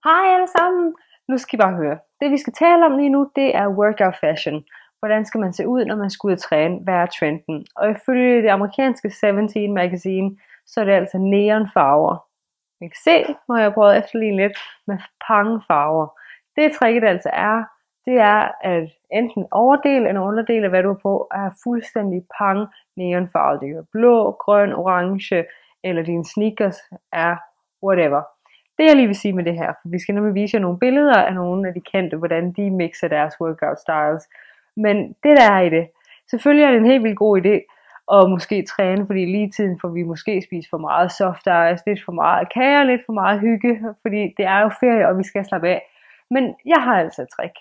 Hej alle sammen! Nu skal I bare høre. Det vi skal tale om lige nu, det er workout fashion. Hvordan skal man se ud, når man skal ud og træne? Hvad er trenden? Og ifølge det amerikanske 17 magazine, så er det altså neonfarver. I kan se, nu har jeg prøvet at efterligne lidt med pangfarver. Det tricket altså er, det er at enten overdel eller underdel af hvad du har på, er fuldstændig pang neonfarvet. Det kan være blå, grøn, orange, eller dine sneakers er whatever. Det jeg lige vil sige med det her, for vi skal nemlig vise jer nogle billeder af nogle af de kendte, hvordan de mixer deres workout styles. Men det der er i det, selvfølgelig er det en helt vildt god idé at måske træne, fordi lige i tiden får vi måske spise for meget soft ice, lidt for meget kage, lidt for meget hygge, fordi det er jo ferie, og vi skal slappe af. Men jeg har altså et trick.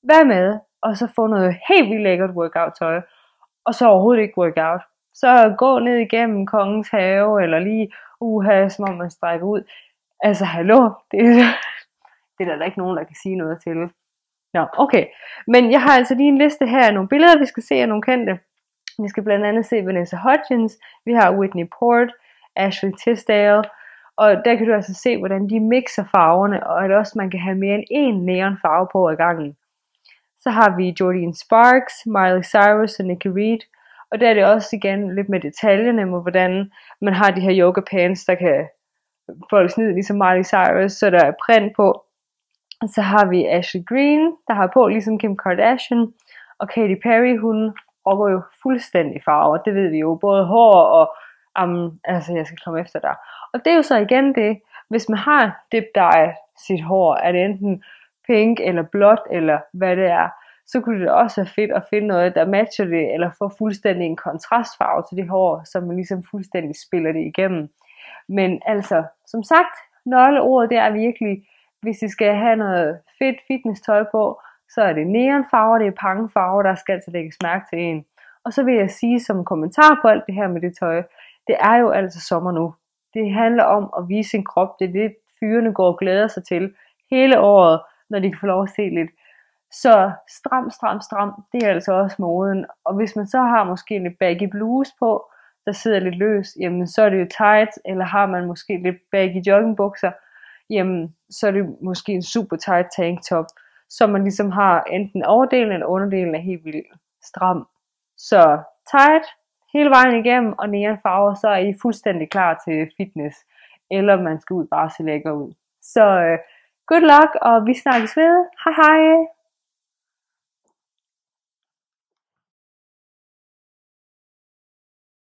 Vær med, og så få noget helt vildt lækkert workout tøj, og så overhovedet ikke workout. Så gå ned igennem Kongens Have, eller lige som om man strækker ud. Altså hallo, det er der ikke nogen, der kan sige noget til. Nå, okay. Men jeg har altså lige en liste her af nogle billeder, vi skal se af nogle kendte. Vi skal blandt andet se Vanessa Hudgens, vi har Whitney Port, Ashley Tisdale, og der kan du altså se, hvordan de mixer farverne, og at også man kan have mere end én neonfarve på ad gangen. Så har vi Jordine Sparks, Miley Cyrus og Nicki Reed, og der er det også igen lidt med detaljerne med, hvordan man har de her yoga pants, der kan foldes ned ligesom Miley Cyrus, så der er print på. Og så har vi Ashley Green, der har på ligesom Kim Kardashian, og Katy Perry, hun rocker jo fuldstændig farver, det ved vi jo, både hår og altså jeg skal komme efter dig. Og det er jo så igen det, hvis man har dip-dyed sit hår, er det enten pink eller blåt eller hvad det er, så kunne det også være fedt at finde noget, der matcher det, eller få fuldstændig en kontrastfarve til det hår, så man ligesom fuldstændig spiller det igennem. Men altså, som sagt, nøgleordet det er virkelig, hvis I skal have noget fedt fitness-tøj på, så er det neonfarver, det er pangefarver, der skal altså lægges mærke til en. Og så vil jeg sige som kommentar på alt det her med det tøj, det er jo altså sommer nu. Det handler om at vise sin krop, det er det fyrene går og glæder sig til hele året, når de kan få lov at se lidt. Så stram, det er altså også moden. Og hvis man så har måske lidt baggy bluse på, der sidder lidt løs, jamen så er det jo tight, eller har man måske lidt baggy joggingbukser, jamen så er det måske en super tight tanktop, så man ligesom har enten overdelen eller underdelen er helt vildt stram. Så tight hele vejen igennem, og neonfarver, så er I fuldstændig klar til fitness, eller man skal ud bare se lækker ud. Så good luck, og vi snakkes ved. Hej hej!